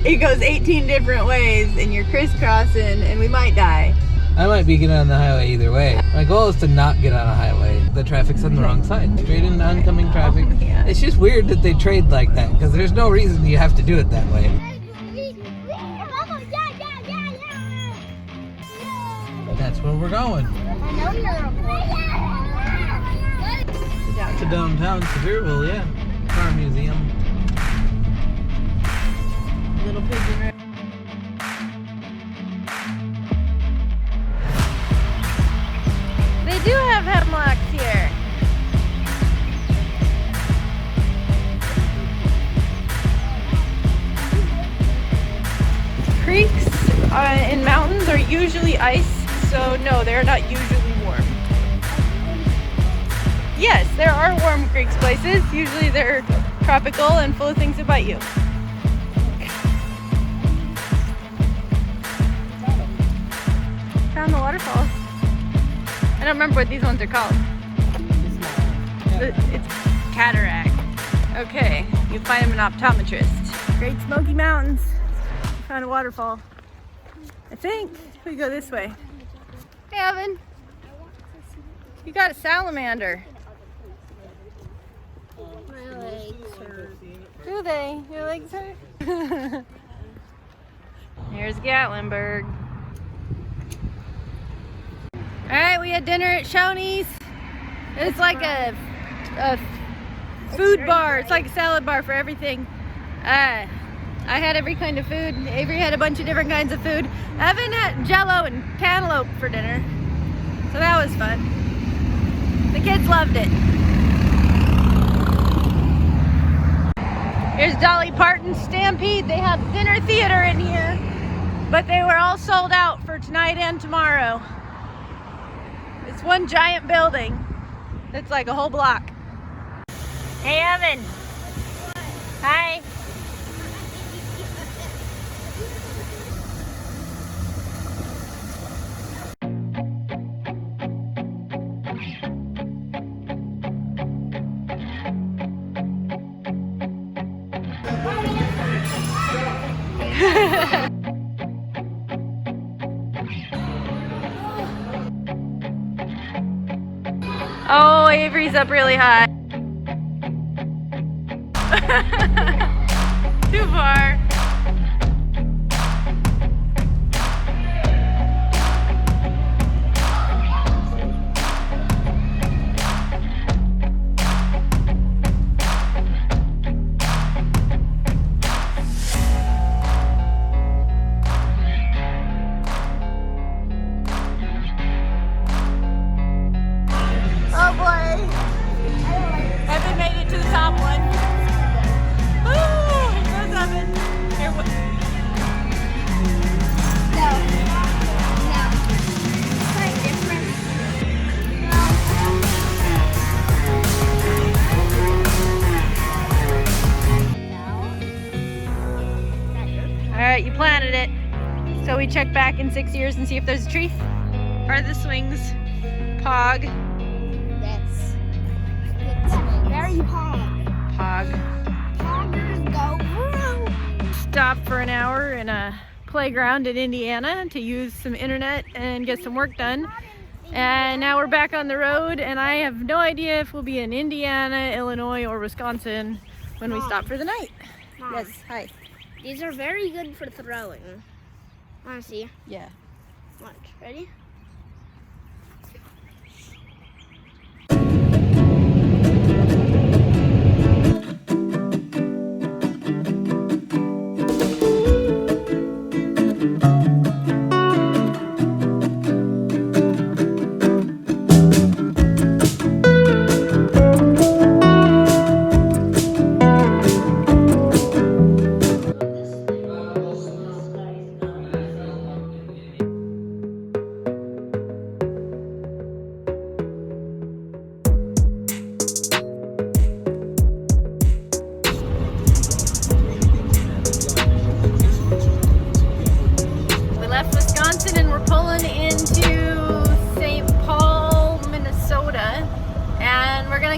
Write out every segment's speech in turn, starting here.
it goes 18 different ways and you're crisscrossing and we might die. I might be getting on the highway either way. My goal is to not get on a highway. The traffic's on the wrong side. Straight into oncoming traffic. Oh, yeah. It's just weird that they trade like that because there's no reason you have to do it that way. That's where we're going. I know you're To downtown Sevierville, yeah. Car museum. Little pigeon room. They do have hemlocks here. Creeks in mountains are usually ice, so no, they're not usually warm. Yes, there are warm creeks places. Usually they're tropical and full of things that bite you. Found the waterfalls. I don't remember what these ones are called. It's cataract. Okay, you find them an optometrist. Great Smoky Mountains. Found a waterfall. I think we go this way. Hey, Evan. You got a salamander. My legs hurt. Do they? Your legs hurt? Here's Gatlinburg. Alright, we had dinner at Shoney's. It's like a food bar. It's like a salad bar for everything. I had every kind of food. Avery had a bunch of different kinds of food. Evan had Jello and cantaloupe for dinner. So that was fun. The kids loved it. Here's Dolly Parton's Stampede. They have dinner theater in here, but they were all sold out for tonight and tomorrow. It's one giant building. It's like a whole block. Hey, Evan. Hi. Oh, Avery's up really high. Too far. Oh boy. Evan made it to the top one. Woo! Here goes Evan. Here, what? No. It's quite different. Alright, you planted it. So we check back in 6 years and see if there's a tree. Are the swings pog? That's very hard. Pog. Poggers go wrong. Stopped for an hour in a playground in Indiana to use some internet and get some work done. And now we're back on the road, and I have no idea if we'll be in Indiana, Illinois, or Wisconsin when we stop for the night. Mom, Yes, hi. these are very good for throwing. Wanna see? Yeah. Watch. Ready?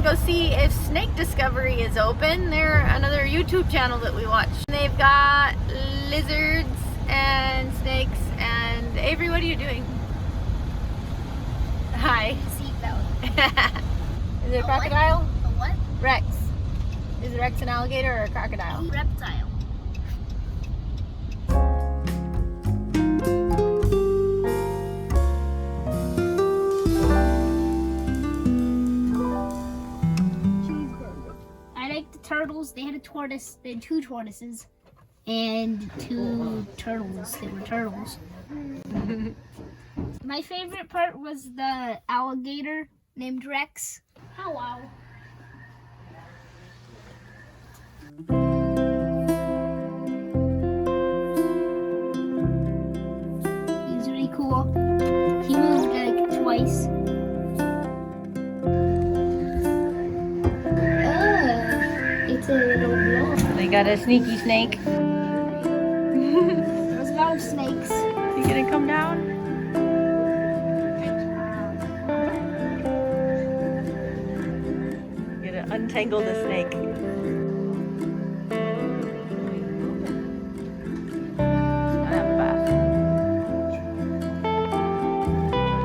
Go see if Snake Discovery is open. They're another YouTube channel that we watch. They've got lizards and snakes. And Avery, what are you doing? Hi. Seatbelt. Is it a crocodile? A what? Rex. Is a Rex an alligator or a crocodile? Reptile. I like the turtles. They had a tortoise. They had 2 tortoises and 2 turtles. They were turtles. My favorite part was the alligator named Rex. Hello. He's really cool. He moved like twice. It's a little blob. They got a sneaky snake. There's a lot of snakes. You gonna come down? Gonna untangle the snake.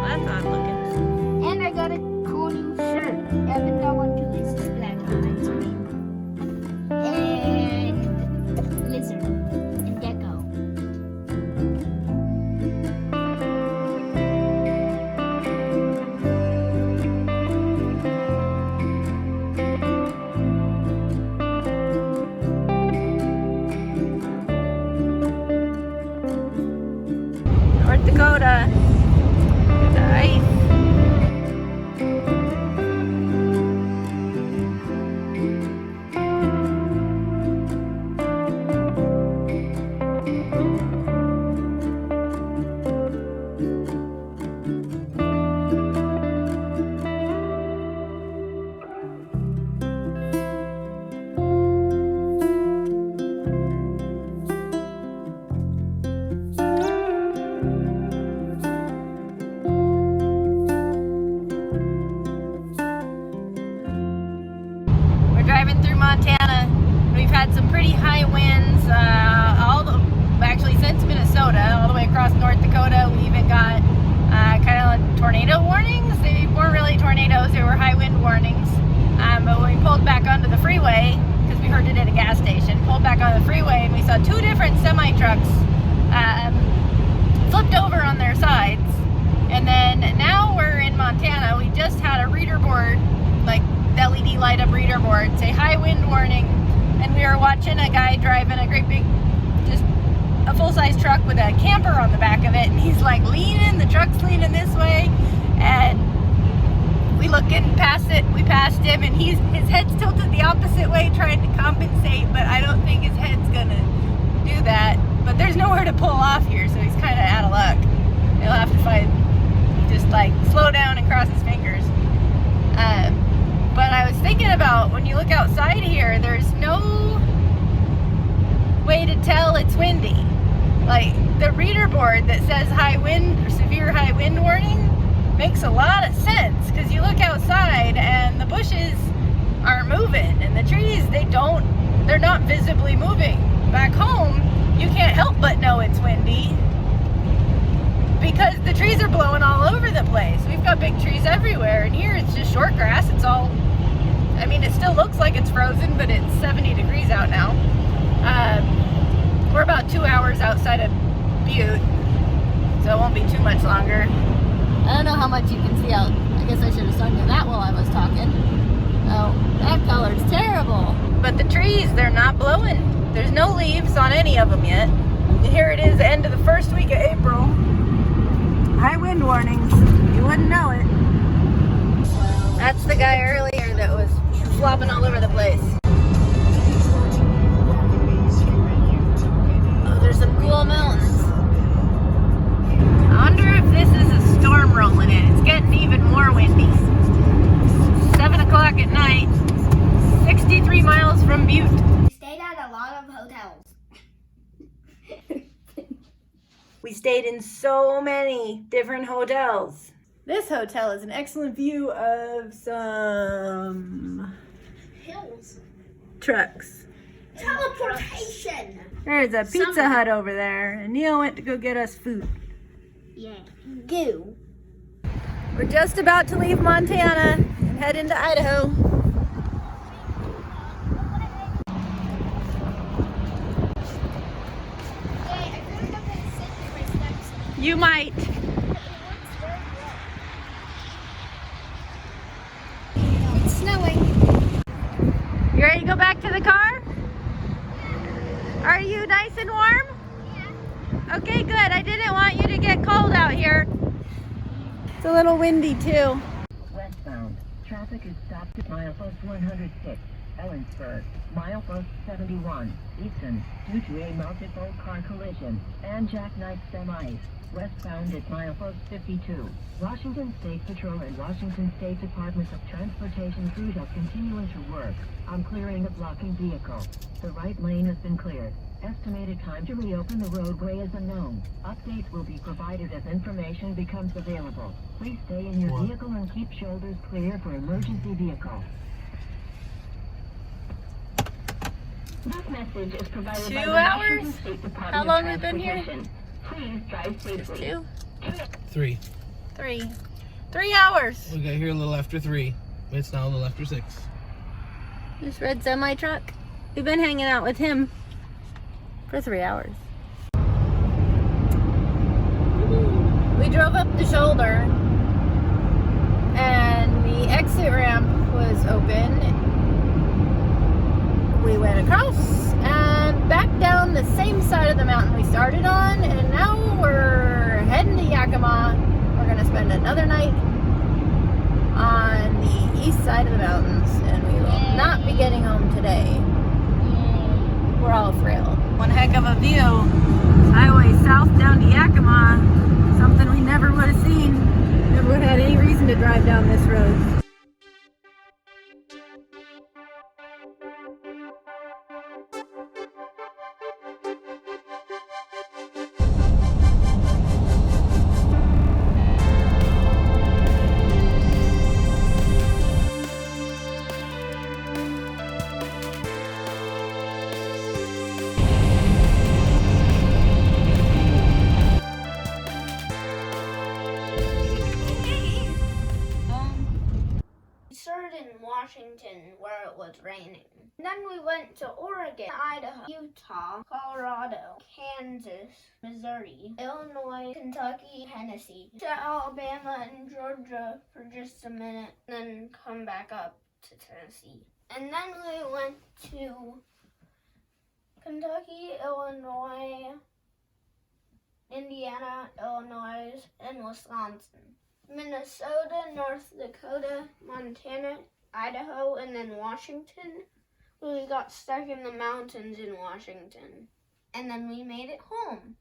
That's odd looking. And I got a cool new shirt. Evan got one too. It's just black on it. And lizard and gecko. North Dakota. The ice. We're driving through Montana. We've had some pretty high winds, actually since Minnesota, all the way across North Dakota. We even got kind of tornado warnings. They weren't really tornadoes, they were high wind warnings. But when we pulled back onto the freeway, because we heard it at a gas station, pulled back on the freeway and we saw 2 different semi-trucks flipped over on their sides. And then now we're in Montana. We just had a reader board, like LED light up reader board, say high wind warning, and we were watching a guy driving a great big, just a full-size truck with a camper on the back of it, and he's like leaning, the truck's leaning this way, and we looking past it, we passed him, and his head's tilted the opposite way trying to compensate, but I don't think his head's gonna do that. But there's nowhere to pull off here, so he's kind of out of luck. He'll have to just like slow down and cross his fingers. But I was thinking about, when you look outside here, there's no way to tell it's windy. Like the reader board that says high wind or severe high wind warning makes a lot of sense, because you look outside and the bushes aren't moving and the trees, they're not visibly moving. Back home, you can't help but know it's windy because the trees are blowing all over the place. We've got big trees everywhere, and here it's just short grass. It's all, I mean, it still looks like it's frozen, but it's 70 degrees out now. We're about 2 hours outside of Butte, so it won't be too much longer. I don't know how much you can see out. I guess I should have sung you that while I was talking. Oh, that color's terrible. But the trees, they're not blowing. There's no leaves on any of them yet. Here it is, the end of the first week of April. High wind warnings. You wouldn't know it. That's the guy earlier that was flopping all over the place. Oh, there's some cool mountains. I wonder if this is a storm rolling in. It's getting even more windy. 7 o'clock at night, 63 miles from Butte. We stayed at a lot of hotels. We stayed in so many different hotels. This hotel is an excellent view of some Hills. trucks. Teleportation. There's a Pizza Hut over there, and Neil went to go get us food. Yeah. Goo. We're just about to leave Montana and head into Idaho. You might. It's snowing. You ready to go back to the car? Are you nice and warm? Yeah. Okay, good. I didn't want you to get cold out here. It's a little windy too. Westbound, traffic is stopped at milepost 106, Ellensburg, milepost 71, Easton, due to a multiple car collision, and jackknife semis. Westbound at milepost 52. Washington State Patrol and Washington State Department of Transportation crews are continuing to work on clearing a blocking vehicle. The right lane has been cleared. Estimated time to reopen the roadway is unknown. Updates will be provided as information becomes available. Please stay in your vehicle and keep shoulders clear for emergency vehicles. This message is provided 2 by the hours? Washington State Department How of long have we been here? Transportation. Please drive safely. 2? 3. 3. 3 hours. We got here a little after 3. It's now a little after 6. This red semi truck. We've been hanging out with him for 3 hours. We drove up the shoulder and the exit ramp was open. We went across and back down the same side of the mountain we started on, and now we're heading to Yakima. We're gonna spend another night on the east side of the mountains, and we will not be getting home today. We're all thrilled. One heck of a view. Highway south down to Yakima. Something we never would have seen. Never would have had any reason to drive down this road. We started in Washington where it was raining. Then we went to Oregon, Idaho, Utah, Colorado, Kansas, Missouri, Illinois, Kentucky, Tennessee, to Alabama and Georgia for just a minute, then come back up to Tennessee. And then we went to Kentucky, Illinois, Indiana, Illinois, and Wisconsin. Minnesota, North Dakota, Montana, Idaho, and then Washington. We got stuck in the mountains in Washington. And then we made it home.